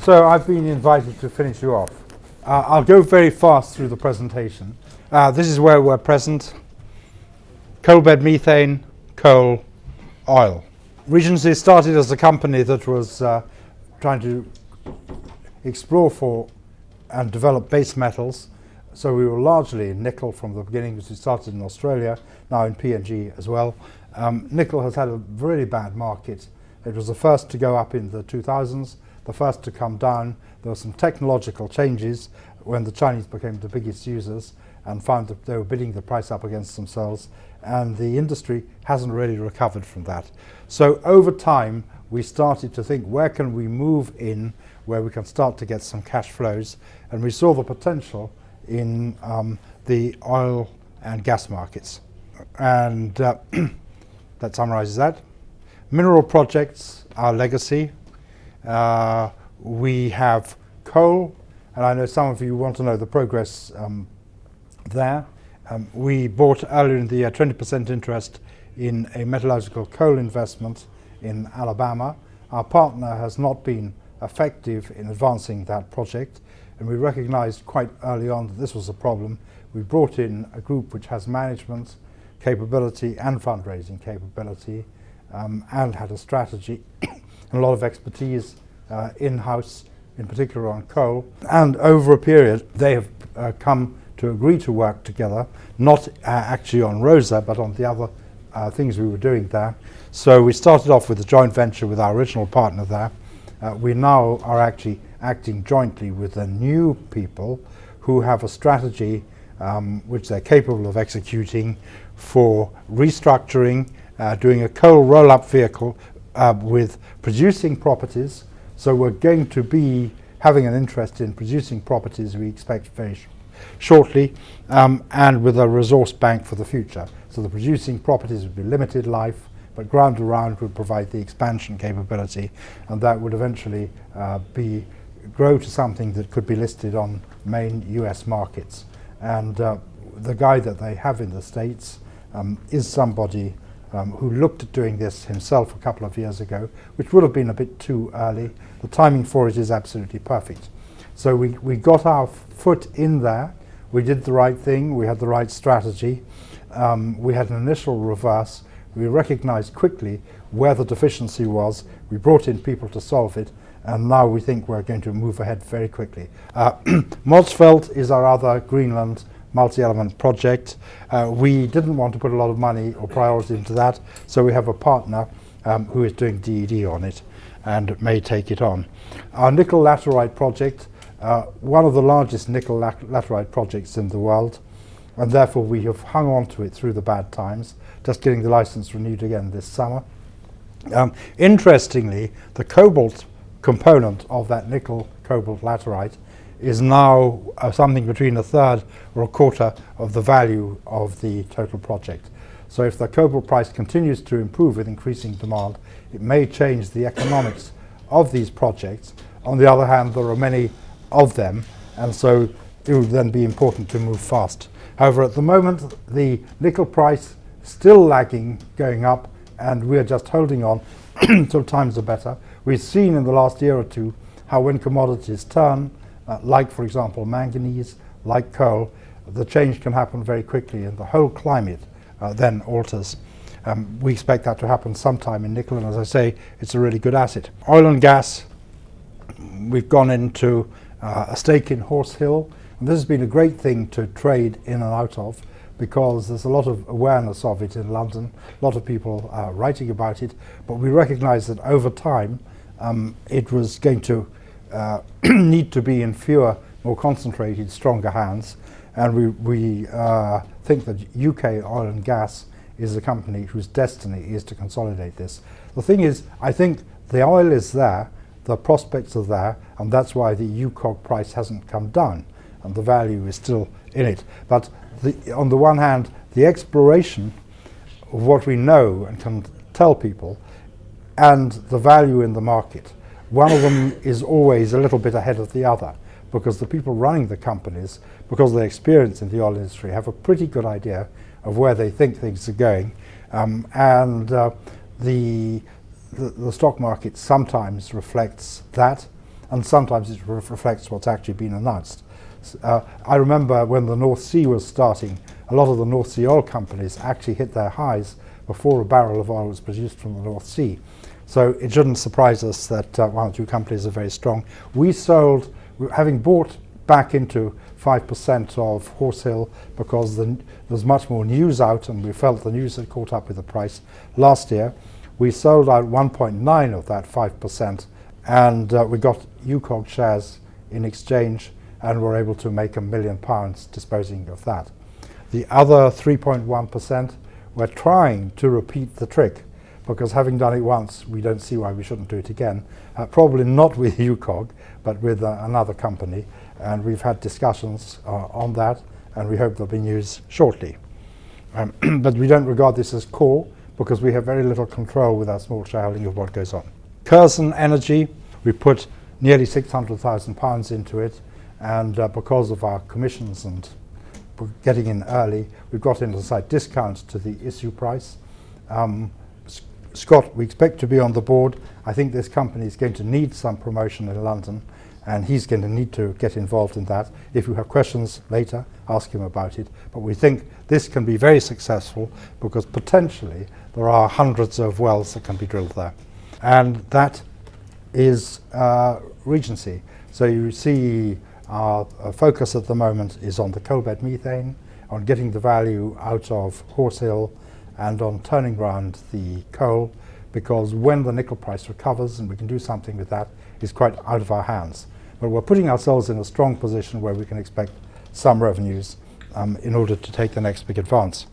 So I've been invited to finish you off. I'll go very fast through the presentation. This is where we're present. Coal bed methane, coal, oil. Regency started as a company that was trying to explore for and develop base metals. So we were largely in nickel from the beginning, because we started in Australia, now in PNG as well. Nickel has had a really bad market. It was the first to go up in the 2000s, the first to come down. There were some technological changes when the Chinese became the biggest users and found that they were bidding the price up against themselves, and the industry hasn't really recovered from that. So over time we started to think, where can we move in where we can start to get some cash flows, and we saw the potential in the oil and gas markets. And that summarizes that. Mineral projects, our legacy. We have coal, and I know some of you want to know the progress there. We bought earlier in the year 20% interest in a metallurgical coal investment in Alabama. Our partner has not been effective in advancing that project, and we recognized quite early on that this was a problem. We brought in a group which has management capability and fundraising capability, and had a strategy and a lot of expertise in-house, in particular on coal. And over a period they have come to agree to work together, not actually on Rosa, but on the other things we were doing there. So we started off with a joint venture with our original partner there. We now are actually acting jointly with the new people who have a strategy which they're capable of executing for restructuring, doing a coal roll-up vehicle with producing properties. So we're going to be having an interest in producing properties, we expect very shortly, and with a resource bank for the future. So the producing properties would be limited life, but ground around would provide the expansion capability, and that would eventually grow to something that could be listed on main US markets. And the guy that they have in the States is somebody who looked at doing this himself a couple of years ago, which would have been a bit too early. The timing for it is absolutely perfect. So we got our foot in there, we did the right thing, we had the right strategy, we had an initial reverse, we recognized quickly where the deficiency was, we brought in people to solve it, and now we think we're going to move ahead very quickly. Motzfeldt is our other Greenland multi-element project. We didn't want to put a lot of money or priority into that, so we have a partner who is doing DED on it and may take it on. Our nickel laterite project, one of the largest nickel laterite projects in the world, and therefore we have hung on to it through the bad times, just getting the license renewed again this summer. Interestingly, the cobalt component of that nickel cobalt laterite is now something between a third or a quarter of the value of the total project. So if the cobalt price continues to improve with increasing demand, it may change the economics of these projects. On the other hand, there are many of them, and so it would then be important to move fast. However, at the moment, the nickel price still lagging, going up, and we're just holding on until times are better. We've seen in the last year or two how when commodities turn, like for example manganese, like coal, the change can happen very quickly and the whole climate then alters. We expect that to happen sometime in nickel, and as I say, it's a really good asset. Oil and gas, we've gone into a stake in Horse Hill, and this has been a great thing to trade in and out of, because there's a lot of awareness of it in London, a lot of people writing about it, but we recognize that over time it was going to need to be in fewer, more concentrated, stronger hands, and we think that UK Oil and Gas is a company whose destiny is to consolidate this. The thing is, I think the oil is there, the prospects are there, and that's why the UCOG price hasn't come down, and the value is still in it. But on the one hand, the exploration of what we know and can tell people, and the value in the market, one of them is always a little bit ahead of the other, because the people running the companies, because of their experience in the oil industry, have a pretty good idea of where they think things are going, and the stock market sometimes reflects that, and sometimes it reflects what's actually been announced. I remember when the North Sea was starting, a lot of the North Sea oil companies actually hit their highs before a barrel of oil was produced from the North Sea. So it shouldn't surprise us that one or two companies are very strong. We sold, having bought back into 5% of Horse Hill because there's much more news out, and we felt the news had caught up with the price last year. We sold out 1.9 of that 5%, and we got UCOG shares in exchange, and were able to make £1 million disposing of that. The other 3.1%, we're trying to repeat the trick, because having done it once, we don't see why we shouldn't do it again. Probably not with UCOG, but with another company, and we've had discussions on that, and we hope there'll be news shortly. But we don't regard this as core, because we have very little control with our small shareholding of what goes on. Curzon Energy, we put nearly £600,000 into it, and because of our commissions and getting in early, we've got into a slight discount to the issue price. Scott, we expect to be on the board. I think this company is going to need some promotion in London, and he's going to need to get involved in that. If you have questions later, ask him about it. But we think this can be very successful, because potentially there are hundreds of wells that can be drilled there. And that is Regency. So you see our focus at the moment is on the coal bed methane, on getting the value out of Horse Hill, and on turning around the coal, because when the nickel price recovers and we can do something with that, it's quite out of our hands. But we're putting ourselves in a strong position where we can expect some revenues in order to take the next big advance.